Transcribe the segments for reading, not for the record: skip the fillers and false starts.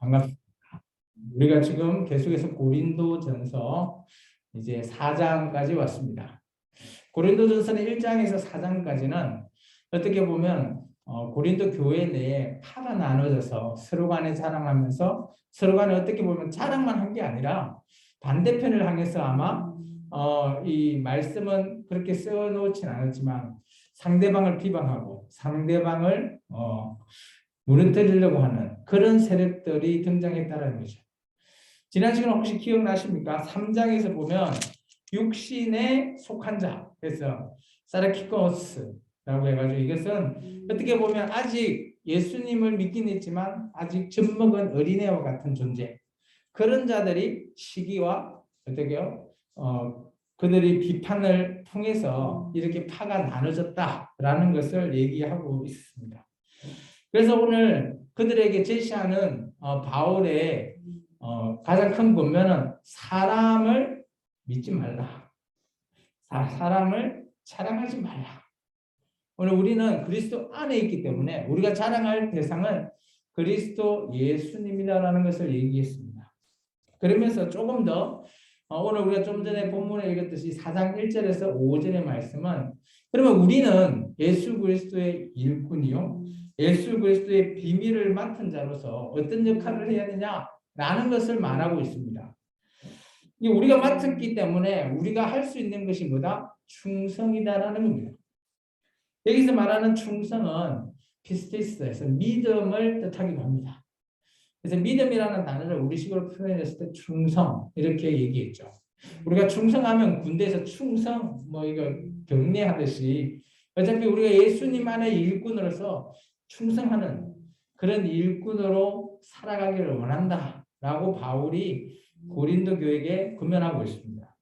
반갑습니다. 우리가 지금 계속해서 고린도전서 이제 4장까지 왔습니다. 고린도전서는 1장에서 4장까지는 어떻게 보면 고린도 교회 내에 파가 나눠져서 서로 간에 자랑하면서 서로 간에 어떻게 보면 자랑만 한 게 아니라 반대편을 향해서 아마 이 말씀은 그렇게 써놓진 않았지만 상대방을 비방하고 상대방을 무너뜨리려고 하는 그런 세력들이 등장했다는 거죠. 지난 시간 혹시 기억나십니까? 3장에서 보면 육신에 속한 자, 그래서 사르키코스라고 해가지고 이것은 어떻게 보면 아직 예수님을 믿긴 했지만 아직 젖먹은 어린애와 같은 존재, 그런 자들이 시기와 어떻게요? 그들이 비판을 통해서 이렇게 파가 나눠졌다라는 것을 얘기하고 있습니다. 그래서 오늘 그들에게 제시하는 바울의 가장 큰 권면은 사람을 믿지 말라. 사람을 자랑하지 말라. 오늘 우리는 그리스도 안에 있기 때문에 우리가 자랑할 대상은 그리스도 예수님이라는 것을 얘기했습니다. 그러면서 조금 더 오늘 우리가 좀 전에 본문에 읽었듯이 4장 1절에서 5절의 말씀은 그러면 우리는 예수 그리스도의 일꾼이요 예수 그리스도의 비밀을 맡은 자로서 어떤 역할을 해야 되냐라는 것을 말하고 있습니다. 우리가 맡았기 때문에 우리가 할 수 있는 것이 뭐다? 충성이다라는 겁니다. 여기서 말하는 충성은 피스티스에서 믿음을 뜻하기도 합니다. 그래서 믿음이라는 단어를 우리식으로 표현했을 때 충성 이렇게 얘기했죠. 우리가 충성하면 군대에서 충성 이거 경례하듯이 어차피 우리가 예수님 안에 일꾼으로서 충성하는 그런 일꾼으로 살아가기를 원한다라고 바울이 고린도 교회에게 권면하고 있습니다.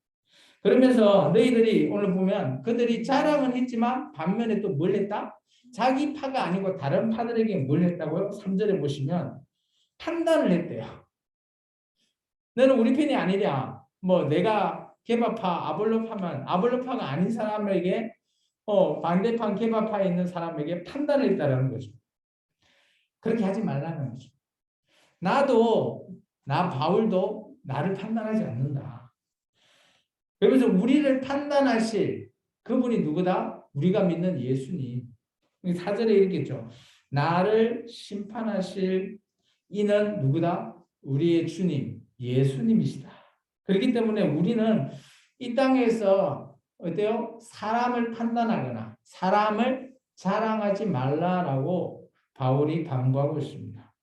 그러면서 너희들이 오늘 보면 그들이 자랑은 했지만 반면에 또 뭘 했다? 자기 파가 아니고 다른 파들에게 뭘 했다고요? 3절에 보시면 판단을 했대요. 너는 우리 편이 아니냐? 내가 개바파, 아볼로파면 아볼로파가 아닌 사람에게 반대판 개바파에 있는 사람에게 판단을 했다는 거죠. 그렇게 하지 말라는 거죠. 나 바울도 나를 판단하지 않는다. 그러면서 우리를 판단하실 그분이 누구다? 우리가 믿는 예수님. 4절에 이렇게 있죠. 나를 심판하실 이는 누구다? 우리의 주님, 예수님이시다. 그렇기 때문에 우리는 이 땅에서 어때요? 사람을 판단하거나 사람을 자랑하지 말라라고 바울이 당부하고 있습니다.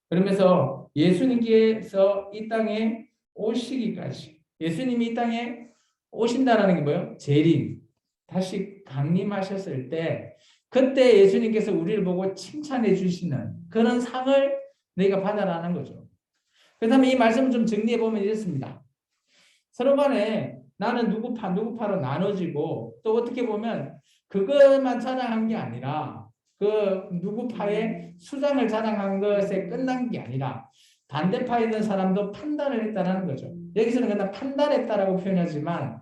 그러면서 예수님께서 이 땅에 오시기까지 예수님이 이 땅에 오신다는 게 뭐예요? 재림, 다시 강림하셨을 때 그때 예수님께서 우리를 보고 칭찬해 주시는 그런 상을 너희가 받아라는 거죠. 그 다음에 이 말씀을 좀 정리해 보면 이렇습니다. 서로 간에 나는 누구파로 나눠지고 또 어떻게 보면 그것만 자랑한 게 아니라 그 누구파의 수장을 자랑한 것에 끝난 게 아니라 반대파에 있는 사람도 판단을 했다는 거죠. 여기서는 그냥 판단했다라고 표현하지만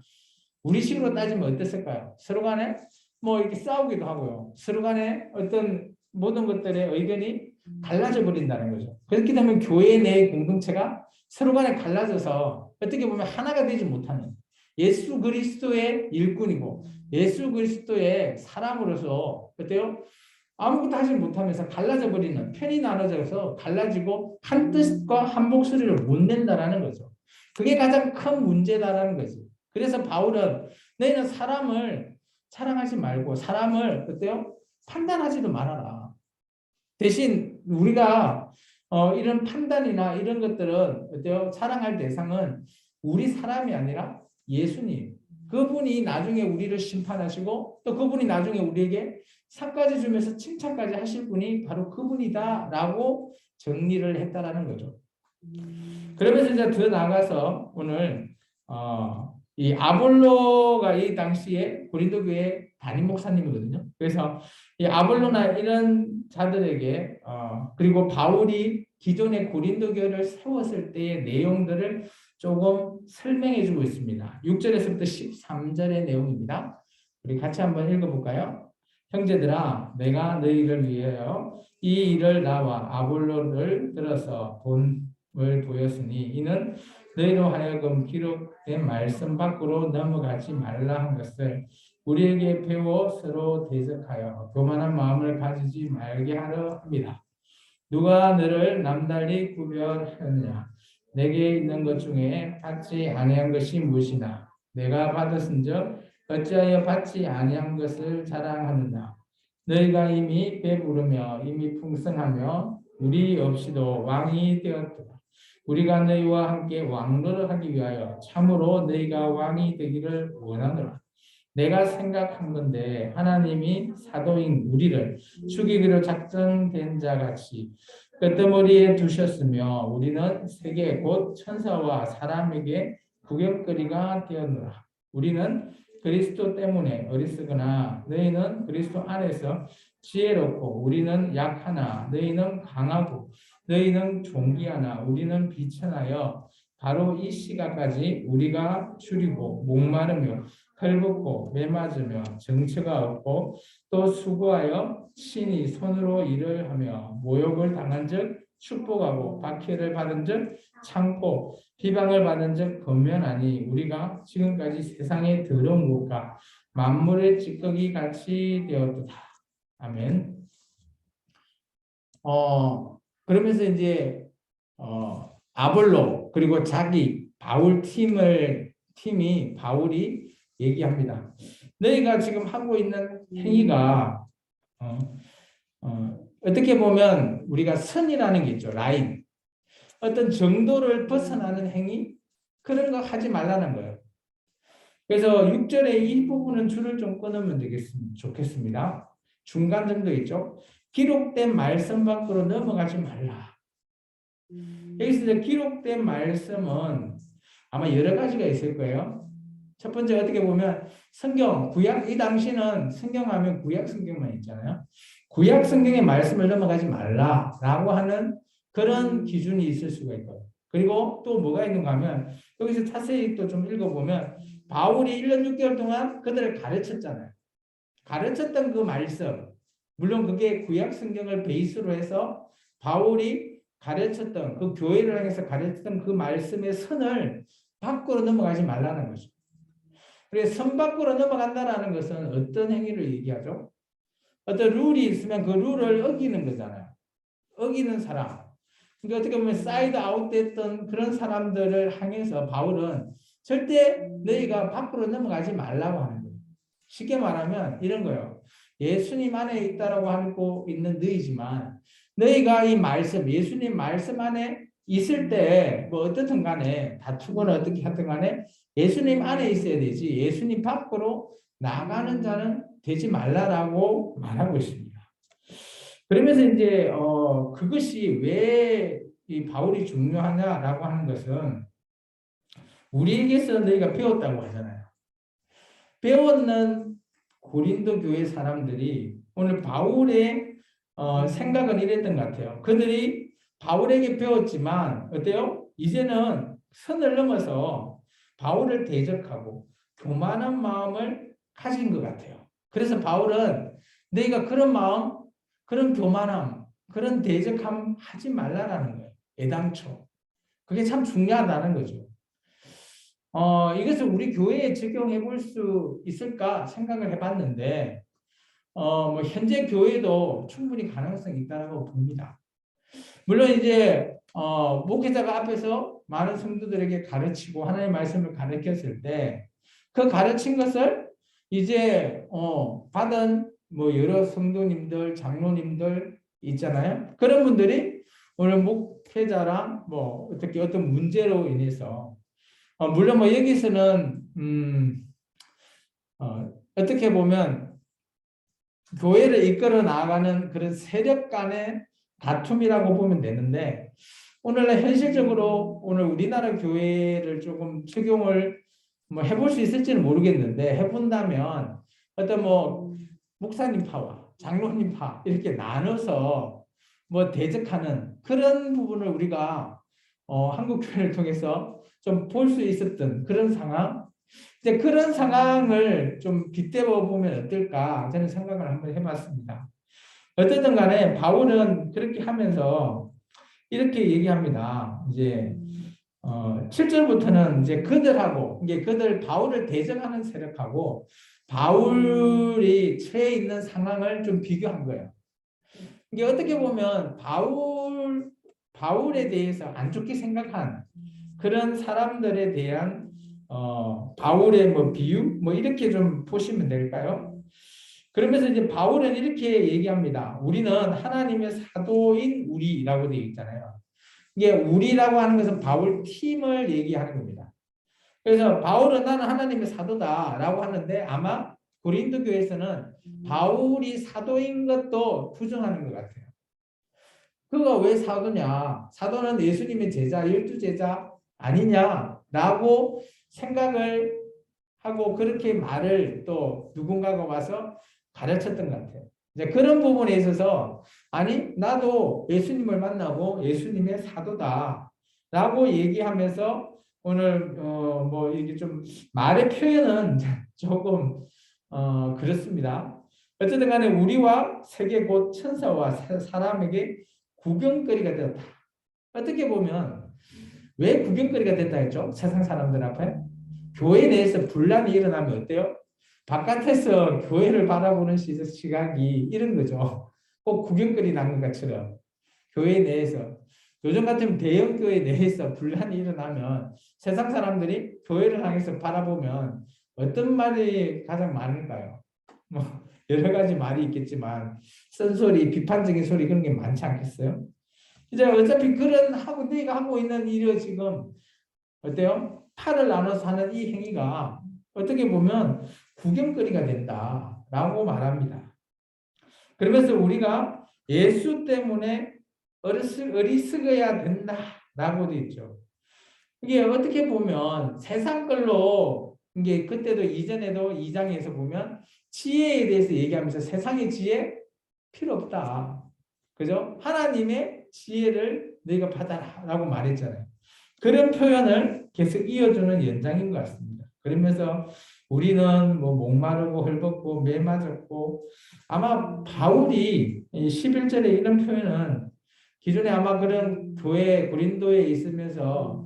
우리식으로 따지면 어땠을까요? 서로 간에 이렇게 싸우기도 하고요. 서로 간에 어떤 모든 것들의 의견이 갈라져 버린다는 거죠. 그렇게 되면 교회 내 공동체가 서로 간에 갈라져서 어떻게 보면 하나가 되지 못하는 예수 그리스도의 일꾼이고 예수 그리스도의 사람으로서 어때요? 아무것도 하지 못하면서 갈라져 버리는 편이 나눠져서 갈라지고 한 뜻과 한 목소리를 못 낸다라는 거죠. 그게 가장 큰 문제다라는 거죠. 그래서 바울은 너희는 사람을 사랑하지 말고 사람을 어때요? 판단하지도 말아라. 대신 우리가 이런 판단이나 이런 것들은 어때요? 사랑할 대상은 우리 사람이 아니라 예수님. 그분이 나중에 우리를 심판하시고 또 그분이 나중에 우리에게 상까지 주면서 칭찬까지 하실 분이 바로 그분이다라고 정리를 했다라는 거죠. 그러면서 이제 더 나아가서 오늘 이 아볼로가 이 당시에 고린도 교회 담임 목사님이거든요. 그래서 이 아볼로나 이런 자들에게 그리고 바울이 기존의 고린도 교회를 세웠을 때의 내용들을 조금 설명해 주고 있습니다. 6절에서부터 13절의 내용입니다. 우리 같이 한번 읽어볼까요? 형제들아, 내가 너희를 위하여 이 일을 나와 아볼로를 들어서 본을 보였으니 이는 너희로 하여금 기록된 말씀 밖으로 넘어가지 말라 한 것을 우리에게 배워 서로 대적하여 교만한 마음을 가지지 말게 하려 합니다. 누가 너를 남달리 구별하느냐? 내게 있는 것 중에 받지 아니한 것이 무엇이나 내가 받았은즉 어찌하여 받지 아니한 것을 자랑하느냐? 너희가 이미 배부르며 이미 풍성하며 우리 없이도 왕이 되었도다. 우리가 너희와 함께 왕노를 하기 위하여 참으로 너희가 왕이 되기를 원하노라. 내가 생각한 건데 하나님이 사도인 우리를 죽이기로 작정된 자 같이 끄트머리에 두셨으며 우리는 세계 곧 천사와 사람에게 구경거리가 되었노라. 우리는 그리스도 때문에 어리석으나 너희는 그리스도 안에서 지혜롭고 우리는 약하나 너희는 강하고 너희는 존귀하나 우리는 비천하여 바로 이 시각까지 우리가 줄이고 목마르며 헐벗고 매맞으며 정처가 없고 또 수고하여 친히 손으로 일을 하며 모욕을 당한 즉 축복하고 박해를 받은 즉 참고 비방을 받은 즉 권면하니 우리가 지금까지 세상에 더러운 것과 만물의 찌꺼기 같이 되었도다. 아멘. 그러면서 이제 아볼로 그리고 자기 바울 팀이 바울이 얘기합니다. 너희가 지금 하고 있는 행위가 어떻게 보면 우리가 선이라는 게 있죠. 라인. 어떤 정도를 벗어나는 행위 그런 거 하지 말라는 거예요. 그래서 6절의 이 부분은 줄을 좀 끊으면 좋겠습니다. 중간 정도 있죠. 기록된 말씀 밖으로 넘어가지 말라. 여기서 기록된 말씀은 아마 여러 가지가 있을 거예요. 첫 번째 어떻게 보면 성경, 구약, 이 당시는 성경하면 구약 성경만 있잖아요. 구약 성경의 말씀을 넘어가지 말라라고 하는 그런 기준이 있을 수가 있고요. 그리고 또 뭐가 있는가 하면 여기서 자세히 또 좀 읽어보면 바울이 1년 6개월 동안 그들을 가르쳤잖아요. 가르쳤던 그 말씀, 물론 그게 구약 성경을 베이스로 해서 바울이 가르쳤던 그 교회를 향해서 가르쳤던 그 말씀의 선을 밖으로 넘어가지 말라는 거죠. 그래서 선 밖으로 넘어간다는 것은 어떤 행위를 얘기하죠? 어떤 룰이 있으면 그 룰을 어기는 거잖아요. 어기는 사람. 그러니까 어떻게 보면 사이드 아웃됐던 그런 사람들을 향해서 바울은 절대 너희가 밖으로 넘어가지 말라고 하는 거예요. 쉽게 말하면 이런 거예요. 예수님 안에 있다라고 하고 있는 너희지만 너희가 이 말씀, 예수님 말씀 안에 있을 때 뭐 어떻든 간에 다투거나 어떻게 하든 간에 예수님 안에 있어야 되지 예수님 밖으로 나가는 자는 되지 말라라고 말하고 있습니다. 그러면서 이제 그것이 왜 이 바울이 중요하냐라고 하는 것은 우리에게서 너희가 배웠다고 하잖아요. 배웠는 고린도 교회 사람들이 오늘 바울의 생각은 이랬던 것 같아요. 그들이 바울에게 배웠지만 어때요? 이제는 선을 넘어서 바울을 대적하고 교만한 마음을 가진 것 같아요. 그래서 바울은 너희가 그런 마음, 그런 교만함, 그런 대적함 하지 말라라는 거예요. 애당초. 그게 참 중요하다는 거죠. 이것을 우리 교회에 적용해 볼 수 있을까 생각을 해봤는데, 뭐 현재 교회도 충분히 가능성이 있다고 봅니다. 물론 이제 목회자가 앞에서 많은 성도들에게 가르치고 하나님의 말씀을 가르쳤을 때 그 가르친 것을 이제 받은 뭐 여러 성도님들, 장로님들 있잖아요. 그런 분들이 오늘 목회자랑 뭐 어떻게 어떤 문제로 인해서 물론 뭐 여기서는 어떻게 보면 교회를 이끌어 나가는 그런 세력 간의 다툼이라고 보면 되는데 오늘날 현실적으로 오늘 우리나라 교회를 조금 적용을 뭐 해볼 수 있을지는 모르겠는데 해본다면 어떤 뭐 목사님 파와 장로님 파 이렇게 나눠서 뭐 대적하는 그런 부분을 우리가 한국 교회를 통해서 좀 볼 수 있었던 그런 상황. 이제 그런 상황을 좀 빗대어 보면 어떨까 저는 생각을 한번 해봤습니다. 어쨌든 간에 바울은 그렇게 하면서 이렇게 얘기합니다. 이제 7절부터는 이제 그들하고 이게 그들 바울을 대적하는 세력하고 바울이 처해 있는 상황을 좀 비교한 거예요. 이게 어떻게 보면 바울에 대해서 안 좋게 생각한 그런 사람들에 대한 바울의 뭐 비유 뭐 이렇게 좀 보시면 될까요? 그러면서 이제 바울은 이렇게 얘기합니다. 우리는 하나님의 사도인 우리라고 되어 있잖아요. 이게 우리라고 하는 것은 바울 팀을 얘기하는 겁니다. 그래서 바울은 나는 하나님의 사도다라고 하는데 아마 고린도 교회에서는 바울이 사도인 것도 부정하는 것 같아요. 그가 왜 사도냐? 사도는 예수님의 제자, 12제자 아니냐라고 생각을 하고 그렇게 말을 또 누군가가 와서 가르쳤던 것 같아요. 이제 그런 부분에 있어서 아니 나도 예수님을 만나고 예수님의 사도다라고 얘기하면서 오늘 뭐 이게 좀 말의 표현은 조금 그렇습니다. 어쨌든 간에 우리와 세계 곧 천사와 사람에게 구경거리가 되었다. 어떻게 보면 왜 구경거리가 됐다 했죠? 세상 사람들 앞에 교회 내에서 분란이 일어나면 어때요? 바깥에서 교회를 바라보는 시각이 이런 거죠. 꼭 구경거리 난 것처럼 교회 내에서 요즘 같으면 대형 교회 내에서 분란이 일어나면 세상 사람들이 교회를 향해서 바라보면 어떤 말이 가장 많을까요? 뭐 여러 가지 말이 있겠지만 쓴소리, 비판적인 소리 그런 게 많지 않겠어요? 이제 어차피 그런 하고 네가 하고 있는 일을 지금 어때요? 팔을 나눠서 하는 이 행위가 어떻게 보면 구경거리가 된다라고 말합니다. 그러면서 우리가 예수 때문에 어리석어야 된다라고 되어 있죠. 이게 어떻게 보면 세상 걸로 이게 그때도 이전에도 2장에서 보면 지혜에 대해서 얘기하면서 세상의 지혜 필요 없다. 그죠? 하나님의 지혜를 너희가 받아라라고 말했잖아요. 그런 표현을 계속 이어주는 연장인 것 같습니다. 그러면서 우리는 뭐 목마르고 헐벗고 매맞았고 아마 바울이 11절에 이런 표현은 기존에 아마 그런 교회 고린도에 있으면서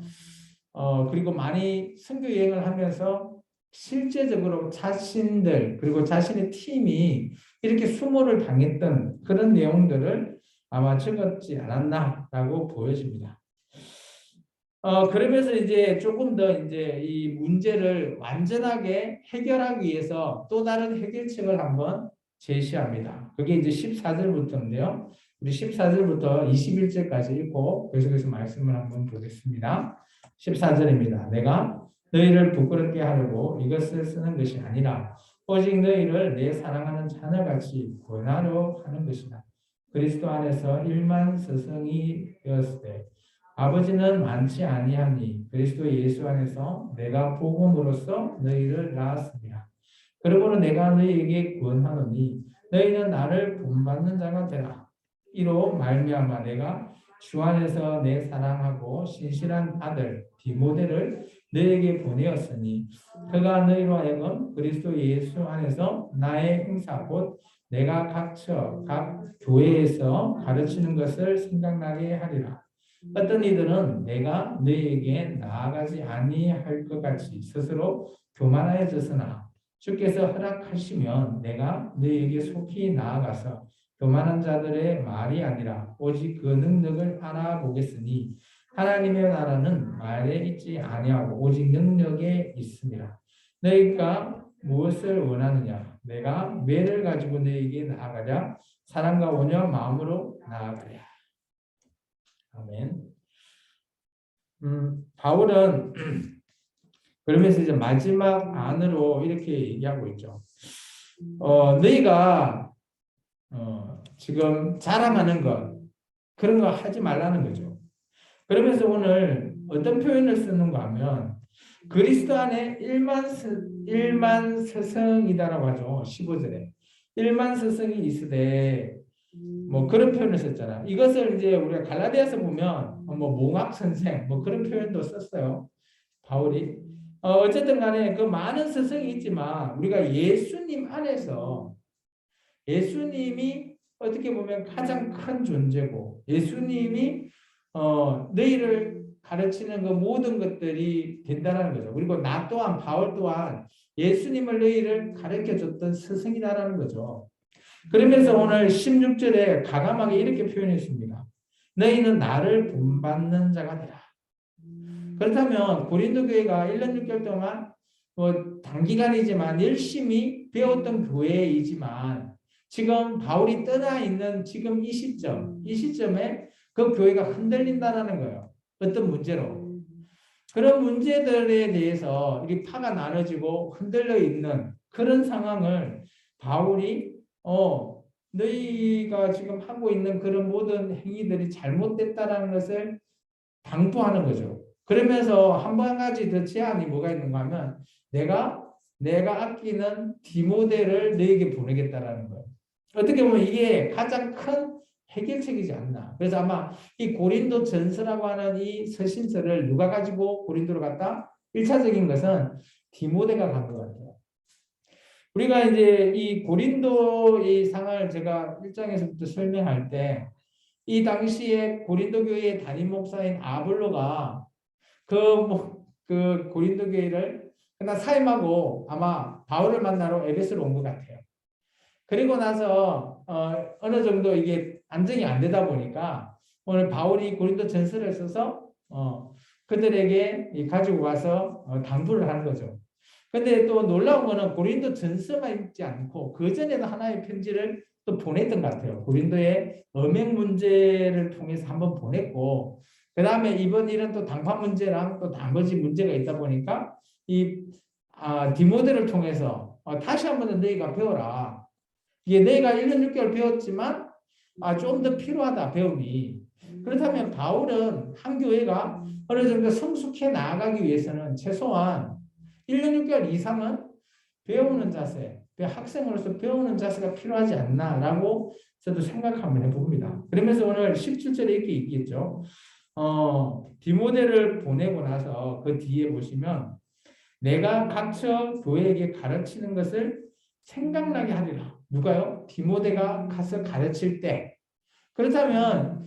그리고 많이 선교 여행을 하면서 실제적으로 자신들 그리고 자신의 팀이 이렇게 수모를 당했던 그런 내용들을 아마 적었지 않았나라고 보여집니다. 그러면서 이제 조금 더 이제 이 문제를 완전하게 해결하기 위해서 또 다른 해결책을 한번 제시합니다. 그게 이제 14절부터인데요. 우리 14절부터 21절까지 읽고 계속해서 말씀을 한번 보겠습니다. 14절입니다. 내가 너희를 부끄럽게 하려고 이것을 쓰는 것이 아니라 오직 너희를 내 사랑하는 자녀같이 권하려 하는 것이다. 그리스도 안에서 일만 스승이 되었을 때 아버지는 많지 아니하니 그리스도 예수 안에서 내가 복음으로써 너희를 낳았습니다. 그러므로 내가 너희에게 권하노니 너희는 나를 본받는 자가 되라. 이로 말미암아 내가 주 안에서 내 사랑하고 신실한 아들 디모데를 너희에게 보내었으니 그가 너희로 하여금 그리스도 예수 안에서 나의 행사 곧 내가 각 교회에서 가르치는 것을 생각나게 하리라. 어떤 이들은 내가 너희에게 나아가지 아니할 것 같이 스스로 교만하여졌으나 주께서 허락하시면 내가 너희에게 속히 나아가서 교만한 자들의 말이 아니라 오직 그 능력을 알아보겠으니 하나님의 나라는 말에 있지 아니하고 오직 능력에 있습니다. 너희가 무엇을 원하느냐? 내가 매를 가지고 너희에게 나아가랴? 사랑과 온유한 마음으로 나아가랴. 아멘. 바울은 그러면서 이제 마지막 안으로 이렇게 얘기하고 있죠. 너희가 지금 자랑하는 것 그런 거 하지 말라는 거죠. 그러면서 오늘 어떤 표현을 쓰는가 하면 그리스도 안에 일만 스승이다라고 하죠. 15절에 일만 스승이 있으되 뭐 그런 표현을 썼잖아. 이것을 이제 우리가 갈라디아서 보면 뭐 몽학 선생 뭐 그런 표현도 썼어요. 바울이. 어쨌든 간에 그 많은 스승이 있지만 우리가 예수님 안에서 예수님이 어떻게 보면 가장 큰 존재고 예수님이 너희를 가르치는 그 모든 것들이 된다는 거죠. 그리고 나 또한 바울 또한 예수님을 너희를 가르쳐 줬던 스승이다라는 거죠. 그러면서 오늘 16절에 가감하게 이렇게 표현했습니다. 너희는 나를 본받는 자가 되라. 그렇다면 고린도 교회가 1년 6개월 동안 뭐 단기간이지만 열심히 배웠던 교회이지만 지금 바울이 떠나 있는 지금 이 시점에 그 교회가 흔들린다는 거예요. 어떤 문제로. 그런 문제들에 대해서 이 파가 나눠지고 흔들려 있는 그런 상황을 바울이 너희가 지금 하고 있는 그런 모든 행위들이 잘못됐다라는 것을 당부하는 거죠. 그러면서 한 가지 더 제안이 뭐가 있는가 하면 내가 아끼는 디모데를 너에게 보내겠다라는 거예요. 어떻게 보면 이게 가장 큰 해결책이지 않나. 그래서 아마 이 고린도 전서라고 하는 이 서신서를 누가 가지고 고린도로 갔다? 1차적인 것은 디모데가 간 것 같아요. 우리가 이제 이 고린도 이 상을 제가 1장에서부터 설명할 때 이 당시에 고린도 교회의 담임 목사인 아볼로가 그 고린도 교회를 그냥 사임하고 아마 바울을 만나러 에베소로 온 것 같아요. 그리고 나서 어느 정도 이게 안정이 안 되다 보니까 오늘 바울이 고린도 전서를 써서 그들에게 가지고 와서 당부를 하는 거죠. 근데 또 놀라운 거는 고린도 전서만 읽지 않고 그 전에도 하나의 편지를 또 보냈던 것 같아요. 고린도의 음행 문제를 통해서 한번 보냈고, 그 다음에 이번 일은 또 당파 문제랑 또 나머지 문제가 있다 보니까 디모데를 통해서 다시 한번 너희가 배워라. 이게 너희가 1년 6개월 배웠지만 좀 더 필요하다 배움이. 그렇다면 바울은 한 교회가 어느 정도 성숙해 나아가기 위해서는 최소한 1년 6개월 이상은 배우는 자세, 학생으로서 배우는 자세가 필요하지 않나라고 저도 생각 한번 해봅니다. 그러면서 오늘 17절에 이렇게 있겠죠. 디모데를 보내고 나서 그 뒤에 보시면 내가 각처 교회에게 가르치는 것을 생각나게 하리라. 누가요? 디모데가 가서 가르칠 때. 그렇다면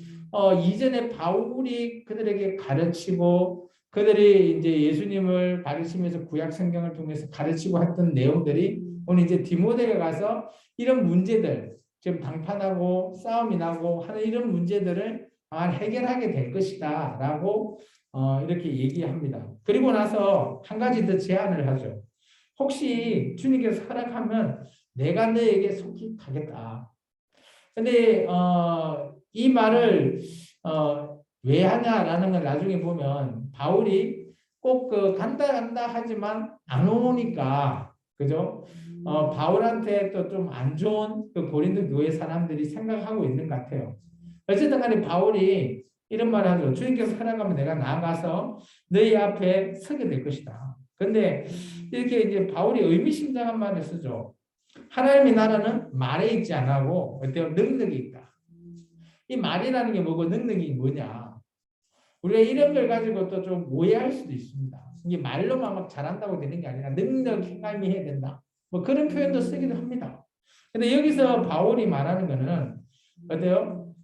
이전에 바울이 그들에게 가르치고 그들이 이제 예수님을 가르치면서 구약 성경을 통해서 가르치고 했던 내용들이 오늘 이제 디모데가 가서 이런 문제들, 지금 당판하고 싸움이 나고 하는 이런 문제들을 해결하게 될 것이다라고 이렇게 얘기합니다. 그리고 나서 한 가지 더 제안을 하죠. 혹시 주님께서 허락하면 내가 너에게 속히 가겠다. 근데 이 말을 왜 하냐라는 걸 나중에 보면 바울이 꼭 간다 하지만 안 오니까 그죠? 바울한테 또 좀 안 좋은 그 고린도 교회 사람들이 생각하고 있는 것 같아요. 어쨌든 간에 바울이 이런 말을 하죠. 주님께서 허락하면 내가 나아가서 너희 앞에 서게 될 것이다. 근데 이렇게 이제 바울이 의미심장한 말을 쓰죠. 하나님의 나라는 말에 있지 않고 어때요? 능력이 있다. 이 말이라는 게 뭐고 능력이 뭐냐? 우리가 이런 걸 가지고 또 좀 오해할 수도 있습니다. 이게 말로만 막 잘한다고 되는 게 아니라 능력, 행함이 해야 된다. 뭐 그런 표현도 쓰기도 합니다. 근데 여기서 바울이 말하는 거는 어때요?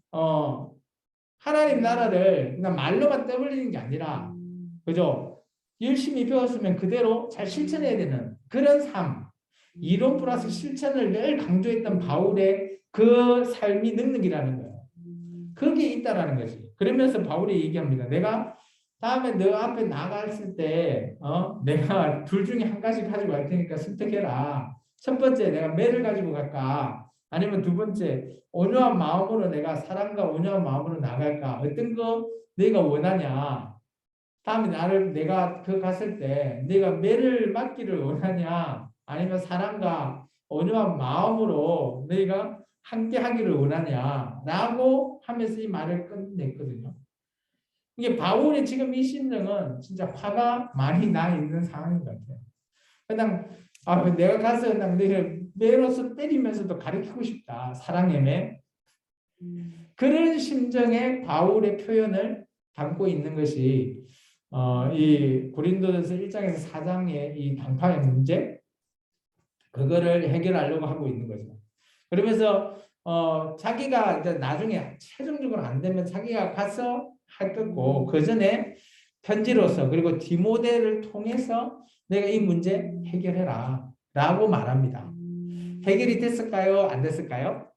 하나님 나라를 그냥 말로만 떠벌리는 게 아니라 그죠? 열심히 배웠으면 그대로 잘 실천해야 되는 그런 삶. 이론 플러스 실천을 늘 강조했던 바울의 그 삶이 능력이라는 거예요. 그게 있다라는 거지. 그러면서 바울이 얘기합니다. 내가 다음에 너 앞에 나갔을 때, 내가 둘 중에 한 가지 가지고 갈 테니까 선택해라. 첫 번째, 내가 매를 가지고 갈까? 아니면 두 번째, 온유한 마음으로 내가 사랑과 온유한 마음으로 나갈까? 어떤 거 내가 원하냐? 다음에 내가 갔을 때, 내가 매를 맞기를 원하냐? 아니면 사랑과 온유한 마음으로 너희가 함께 하기를 원하냐라고 하면서 이 말을 끝냈거든요. 이게 바울의 지금 이 심정은 진짜 화가 많이 나 있는 상황인 것 같아요. 그냥 내가 가서 그냥 너희를 매로서 때리면서도 가르치고 싶다. 사랑의 매. 그런 심정의 바울의 표현을 담고 있는 것이 이 고린도전서 1장에서 4장의 이 당파의 문제 그거를 해결하려고 하고 있는 거죠. 그러면서 자기가 이제 나중에 최종적으로 안 되면 자기가 가서 할 거고 그 전에 편지로서 그리고 디모데를 통해서 내가 이 문제 해결해라 라고 말합니다. 해결이 됐을까요? 안 됐을까요?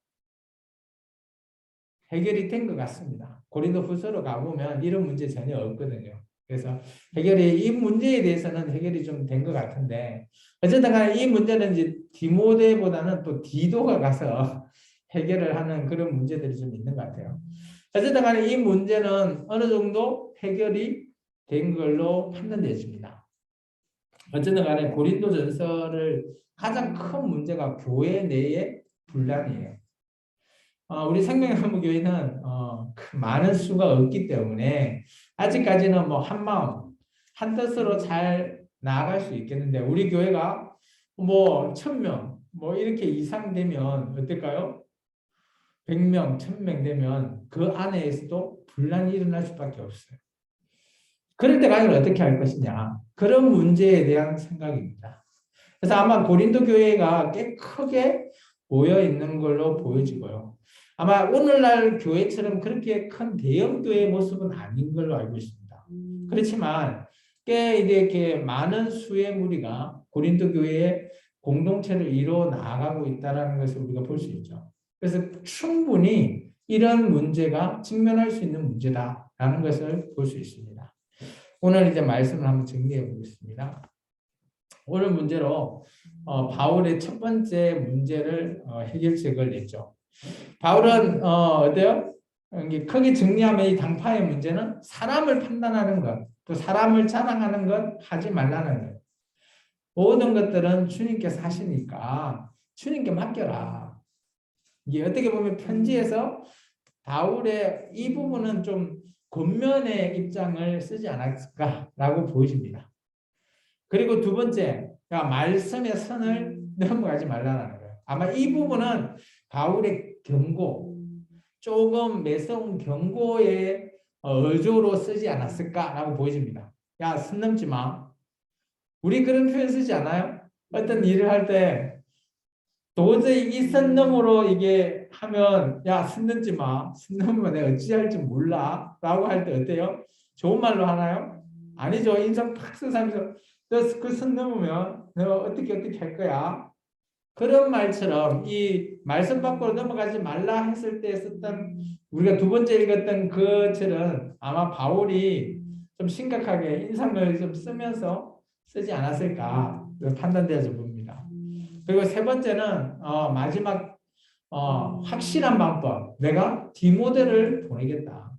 해결이 된 것 같습니다. 고린도 후서로 가보면 이런 문제 전혀 없거든요. 그래서 해결이 이 문제에 대해서는 해결이 좀 된 것 같은데 어쨌든 간에 이 문제는 이제 디모데보다는 또 디도가 가서 해결을 하는 그런 문제들이 좀 있는 것 같아요. 어쨌든 간에 이 문제는 어느 정도 해결이 된 걸로 판단되어집니다. 어쨌든 간에 고린도전서를 가장 큰 문제가 교회 내의 분란이에요. 우리 생명연구교회는 많은 수가 없기 때문에 아직까지는 뭐 한마음, 한뜻으로 잘 나아갈 수 있겠는데 우리 교회가 뭐 1,000명 뭐 이렇게 이상 되면 어떨까요? 100명, 1,000명 되면 그 안에서도 분란이 일어날 수밖에 없어요. 그럴 때 과연 어떻게 할 것이냐. 그런 문제에 대한 생각입니다. 그래서 아마 고린도 교회가 꽤 크게 모여 있는 걸로 보여지고요. 아마 오늘날 교회처럼 그렇게 큰 대형 교회 모습은 아닌 걸로 알고 있습니다. 그렇지만 꽤 이렇게 많은 수의 무리가 고린도 교회의 공동체를 이루어 나아가고 있다는 것을 우리가 볼 수 있죠. 그래서 충분히 이런 문제가 직면할 수 있는 문제다라는 것을 볼 수 있습니다. 오늘 이제 말씀을 한번 정리해 보겠습니다. 오늘 문제로 바울의 첫 번째 문제를 해결책을 냈죠. 바울은 어때요? 크게 정리하면 이 당파의 문제는 사람을 판단하는 것, 또 사람을 자랑하는 것 하지 말라는 것. 모든 것들은 주님께서 하시니까 주님께 맡겨라. 이게 어떻게 보면 편지에서 바울의 이 부분은 좀 권면의 입장을 쓰지 않았을까라고 보여집니다. 그리고 두 번째, 말씀의 선을 넘어가지 말라는 거예요. 아마 이 부분은 바울의 경고, 조금 매서운 경고의 어조로 쓰지 않았을까라고 보여집니다. 야, 선 넘지 마. 우리 그런 표현 쓰지 않아요? 어떤 일을 할 때 도저히 이 선 너머로 이게 하면 야, 선 넘지 마. 선 넘으면 내가 어찌할지 몰라. 라고 할 때 어때요? 좋은 말로 하나요? 아니죠. 인상 팍 쓰면서 너 그 선 넘으면 너 어떻게 할 거야? 그런 말처럼 이 말씀 밖으로 넘어가지 말라 했을 때 썼던 우리가 두 번째 읽었던 그처럼 아마 바울이 좀 심각하게 인상을 좀 쓰면서 쓰지 않았을까 판단되어져 봅니다. 그리고 세 번째는 마지막 확실한 방법. 내가 디모데를 보내겠다.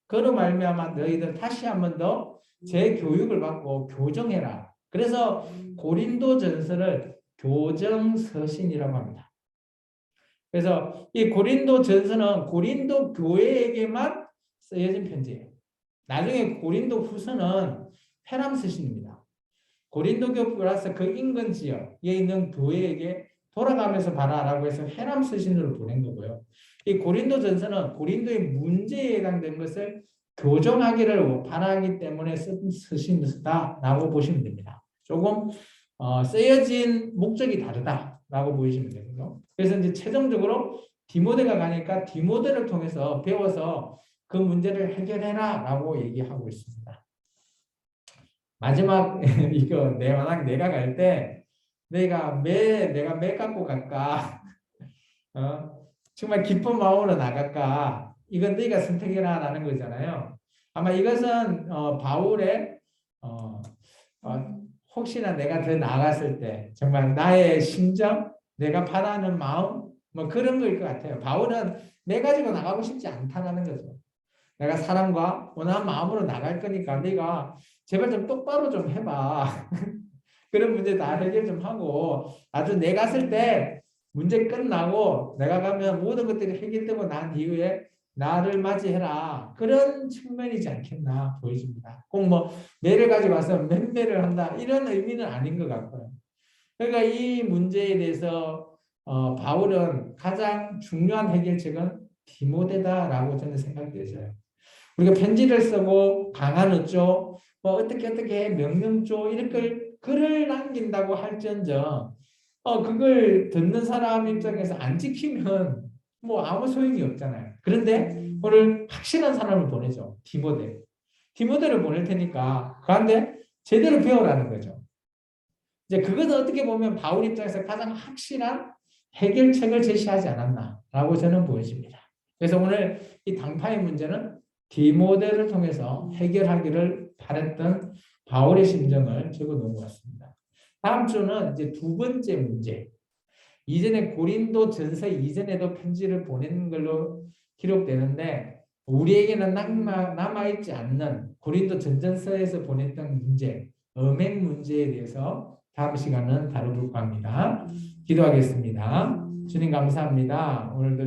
그로 말미암아 너희들 다시 한번 더 재교육을 받고 교정해라. 그래서 고린도전서를 교정서신이라고 합니다. 그래서 이 고린도전서는 고린도 교회에게만 쓰여진 편지예요. 나중에 고린도 후서는 페람서신입니다. 고린도 교회 플러스 그 인근 지역에 있는 교회에게 돌아가면서 봐라라고 해서 헤람서신으로 보낸 거고요. 이 고린도전서는 고린도의 문제에 해당된 것을 교정하기를 바라기 때문에 쓴 서신이다라고 보시면 됩니다. 조금 쓰여진 목적이 다르다라고 보시면 되고요. 그래서 이제 최종적으로 디모데가 가니까 디모데를 통해서 배워서 그 문제를 해결해라라고 얘기하고 있습니다. 마지막 이거 내가 갈 때 내가 매 갖고 갈까? 정말 기쁜 마음으로 나갈까? 이건 네가 선택해라라는 거잖아요. 아마 이것은 바울의 혹시나 내가 더 나아갔을 때 정말 나의 심정, 내가 바라는 마음 뭐 그런 거일 것 같아요. 바울은 내 가지고 나가고 싶지 않다는 거죠. 내가 사랑과 온화한 마음으로 나갈 거니까 네가 제발 좀 똑바로 좀 해봐. 그런 문제 다 해결 좀 하고 아주 내 갔을 때 문제 끝나고 내가 가면 모든 것들이 해결되고 난 이후에 나를 맞이해라. 그런 측면이지 않겠나 보여집니다. 꼭 뭐 매를 가지고 와서 몇 매를 한다 이런 의미는 아닌 것 같고요. 그러니까 이 문제에 대해서 바울은 가장 중요한 해결책은 디모데다라고 저는 생각되어요. 우리가 편지를 쓰고 강한 어쩌 뭐 어떻게 명령조 이렇게 글을 남긴다고 할지언정 그걸 듣는 사람 입장에서 안 지키면 뭐 아무 소용이 없잖아요. 그런데 오늘 확실한 사람을 보내죠. 디모데. 디모데를 보낼 테니까 그런데 제대로 배우라는 거죠. 이제 그것은 어떻게 보면 바울 입장에서 가장 확실한 해결책을 제시하지 않았나라고 저는 보여집니다. 그래서 오늘 이 당파의 문제는 디모데를 통해서 해결하기를 바랬던 바울의 심정을 적어 놓은 것 같습니다. 다음 주는 이제 두 번째 문제. 이전에 고린도 전서 이전에도 편지를 보낸 걸로 기록되는데 우리에게는 남아있지 않는 고린도 전전서에서 보냈던 문제, 음행 문제에 대해서 다음 시간은 다뤄볼까 합니다. 기도하겠습니다. 주님 감사합니다. 오늘도